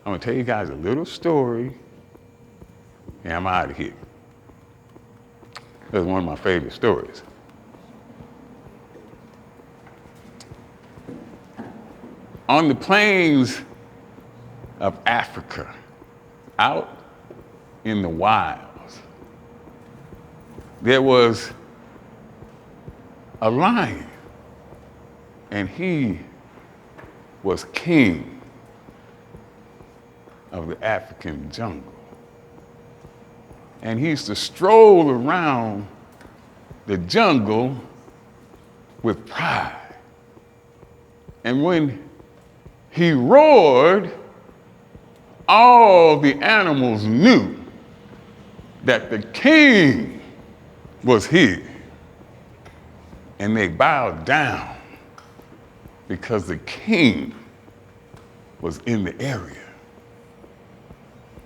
I'm gonna tell you guys a little story, and I'm out of here. That's one of my favorite stories. On the plains of Africa, out in the wilds, there was a lion, and he was king of the African jungle. And he used to stroll around the jungle with pride. And when he roared, all the animals knew that the king was here. And they bowed down because the king was in the area.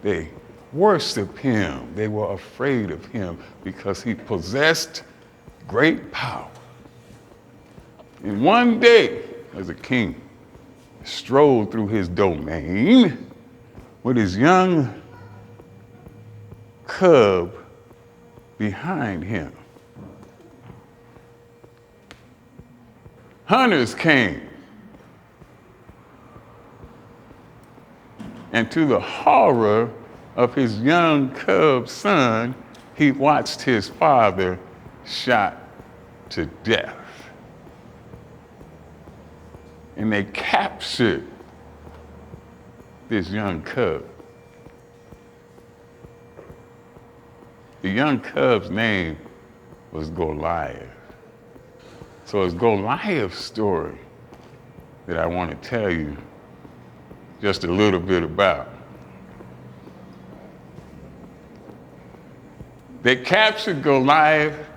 They worshiped him. They were afraid of him because he possessed great power. And one day, as a king strolled through his domain with his young cub behind him, hunters came. And to the horror of his young cub son, he watched his father shot to death. And they captured this young cub. The young cub's name was Goliath. So it's Goliath's story that I want to tell you just a little bit about. They captured Goliath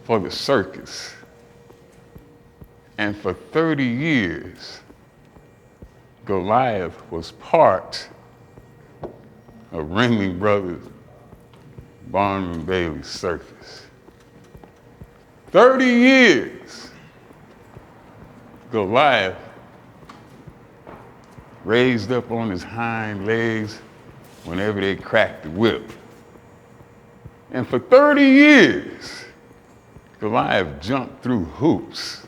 for the circus. And for 30 years, Goliath was part of Ringling Brothers' Barnum and Bailey circus. 30 years, Goliath raised up on his hind legs whenever they cracked the whip. And for 30 years, Goliath jumped through hoops.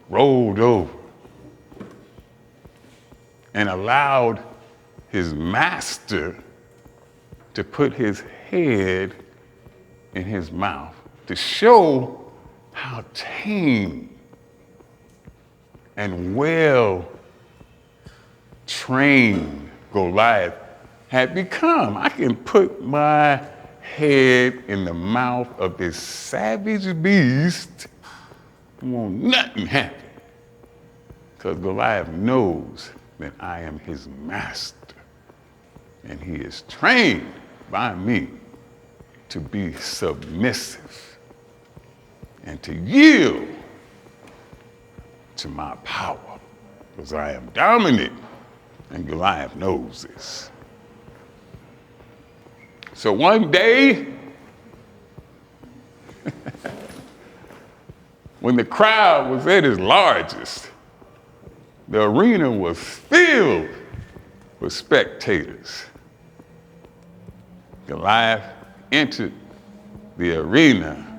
Rolled over and allowed his master to put his head in his mouth to show how tame and well trained Goliath had become. I can put my head in the mouth of this savage beast and won't nothing happen. Because Goliath knows that I am his master. And he is trained by me to be submissive and to yield to my power. Because I am dominant, and Goliath knows this. So one day, when the crowd was at its largest, the arena was filled with spectators. Goliath entered the arena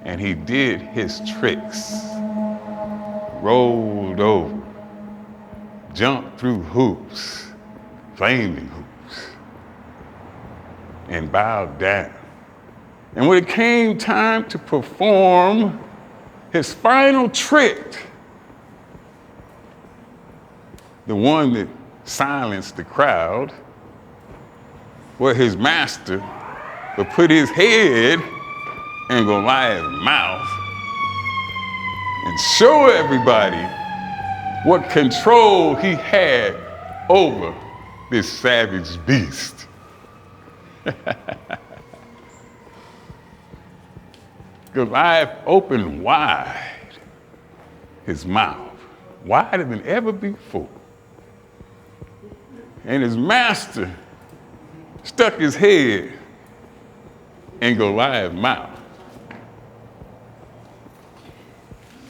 and he did his tricks. Rolled over, jumped through hoops, flaming hoops, and bowed down. And when it came time to perform his final trick, the one that silenced the crowd, where his master would put his head in Goliath's mouth and show everybody what control he had over this savage beast. Goliath opened wide his mouth, wider than ever before. And his master stuck his head in Goliath's mouth.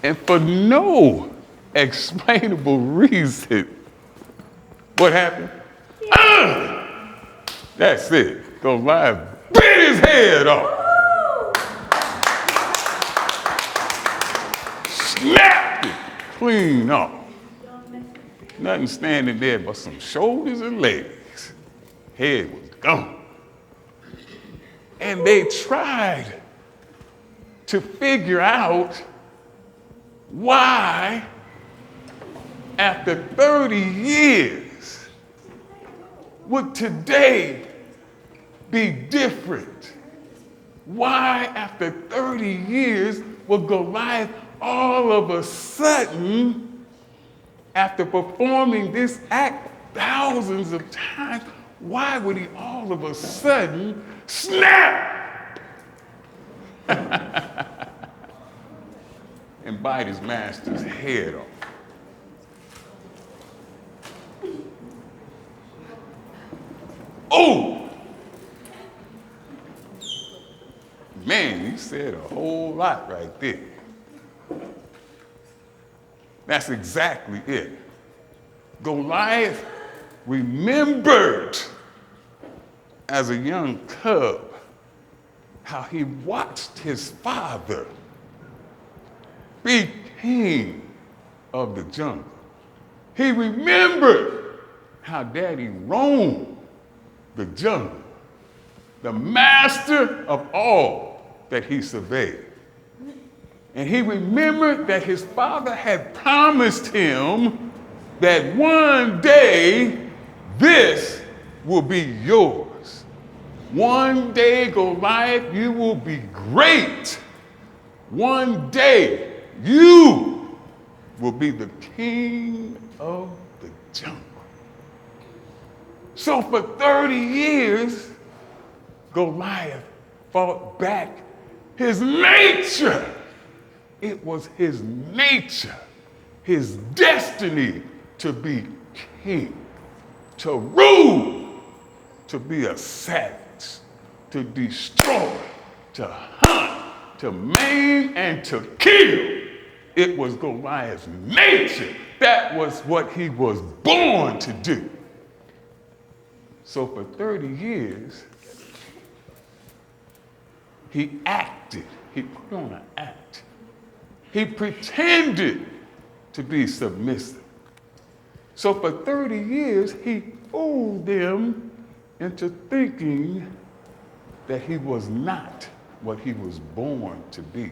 And for no explainable reason, what happened? That's it. Goliath bit his head off. Snapped it clean off. Nothing standing there but some shoulders and legs. Head was gone. And they tried to figure out why, after 30 years, would today be different? Why, after 30 years, would Goliath all of a sudden, after performing this act thousands of times, why would he all of a sudden snap and bite his master's head off? Oh! Man, you said a whole lot right there. That's exactly it. Goliath remembered as a young cub how he watched his father be king of the jungle. He remembered how daddy roamed the jungle, the master of all that he surveyed. And he remembered that his father had promised him that one day this will be yours. One day, Goliath, you will be great. One day, you will be the king of the jungle. So for 30 years, Goliath fought back his nature. It was his nature, his destiny to be king, to rule, to be a savage, to destroy, to hunt, to maim, and to kill. It was Goliath's nature. That was what he was born to do. So for 30 years, he acted. He put on an act. He pretended to be submissive. So for 30 years, he fooled them into thinking that he was not what he was born to be.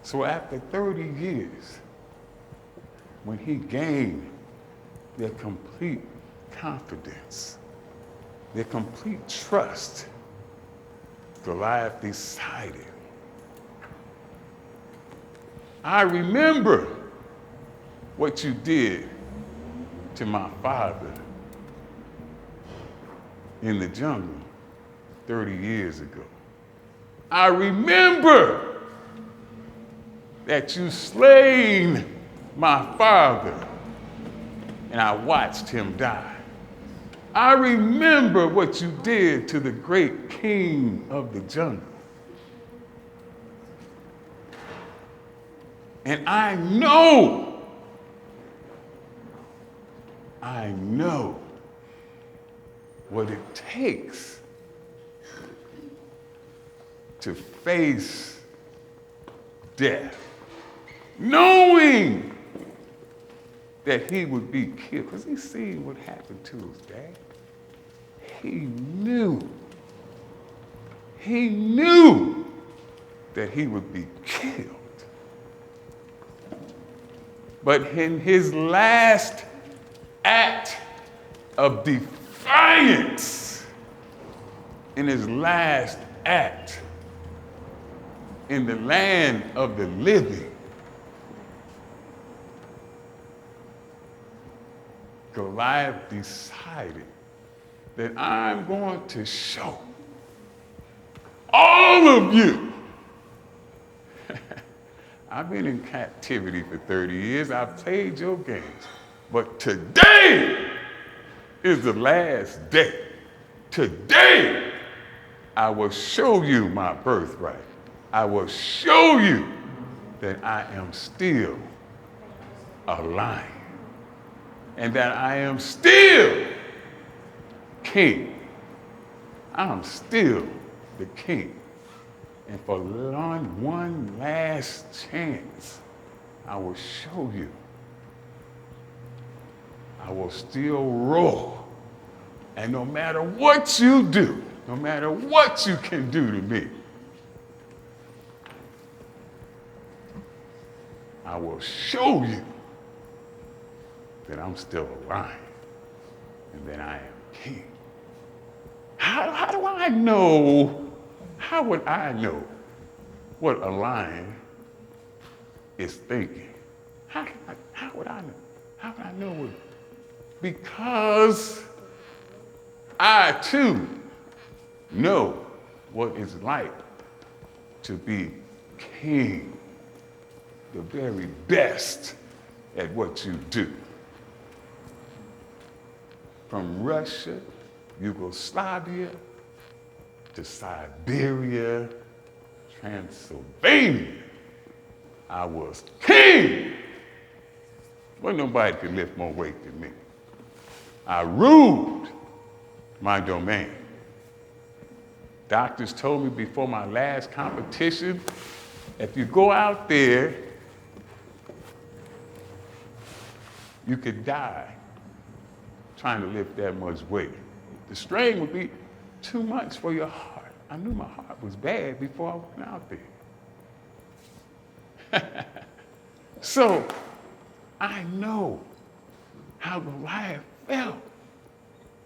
So after 30 years, when he gained their complete confidence, their complete trust, Goliath decided, I remember what you did to my father in the jungle 30 years ago. I remember that you slain my father and I watched him die. I remember what you did to the great king of the jungle. And I know what it takes to face death, knowing that he would be killed, because he seen what happened to his dad. He knew that he would be killed. But in his last act of defiance, in his last act in the land of the living, Goliath decided that I'm going to show all of you. I've been in captivity for 30 years. I've played your games. But today is the last day. Today, I will show you my birthright. I will show you that I am still a lion and that I am still king. I'm still the king. And for one last chance, I will show you. I will still roar. And no matter what you do, no matter what you can do to me, I will show you that I'm still a lion and that I am king. How do I know? How would I know what a lion is thinking? How would I know? How would I know what? Because I too know what it's like to be king, the very best at what you do. From Russia, Yugoslavia, to Siberia, Transylvania, I was king. Well, nobody could lift more weight than me. I ruled my domain. Doctors told me before my last competition, if you go out there, you could die trying to lift that much weight. The strain would be too much for your heart. I knew my heart was bad before I went out there. So I know how Goliath felt.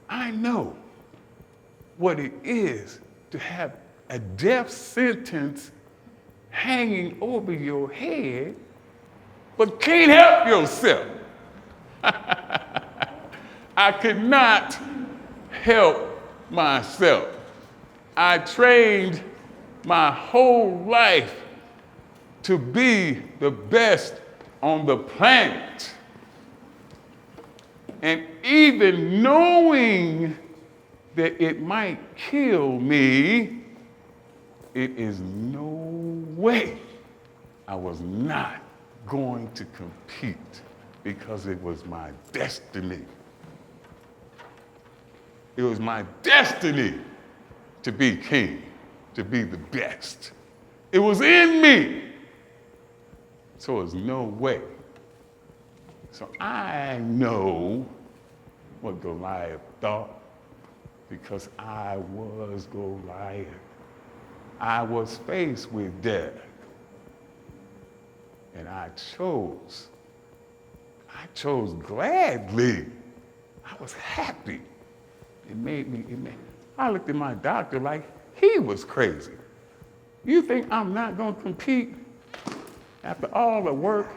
I know what it is to have a death sentence hanging over your head, but can't help yourself. I could not help myself. I trained my whole life to be the best on the planet. And even knowing that it might kill me, it is no way I was not going to compete because it was my destiny. It was my destiny to be king, to be the best. It was in me. So there's no way. So I know what Goliath thought because I was Goliath. I was faced with death. And I chose gladly. I was happy. I looked at my doctor like he was crazy. You think I'm not gonna compete after all the work?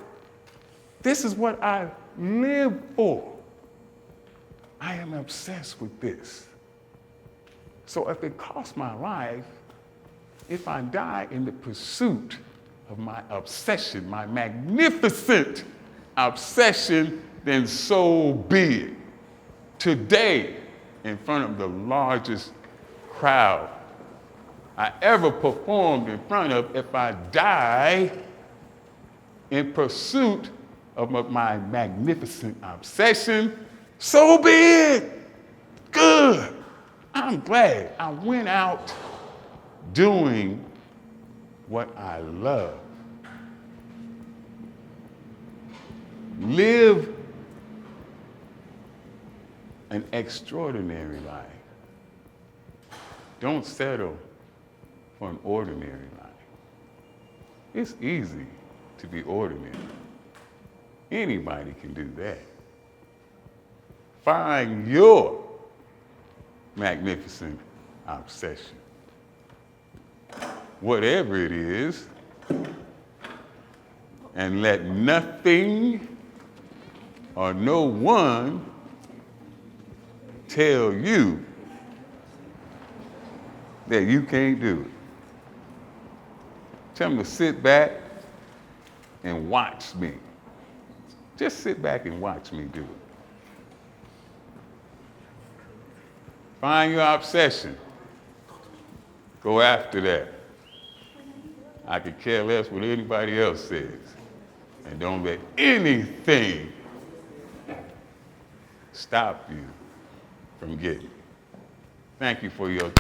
This is what I live for. I am obsessed with this. So if it costs my life, if I die in the pursuit of my obsession, my magnificent obsession, then so be it. Today, in front of the largest crowd I ever performed in front of, if I die in pursuit of my magnificent obsession, so be it. Good. I'm glad I went out doing what I love. Live an extraordinary life. Don't settle for an ordinary life. It's easy to be ordinary. Anybody can do that. Find your magnificent obsession. Whatever it is, and let nothing or no one tell you that you can't do it. Tell them to sit back and watch me. Just sit back and watch me do it. Find your obsession. Go after that. I could care less what anybody else says. And don't let anything stop you from getting. Thank you for your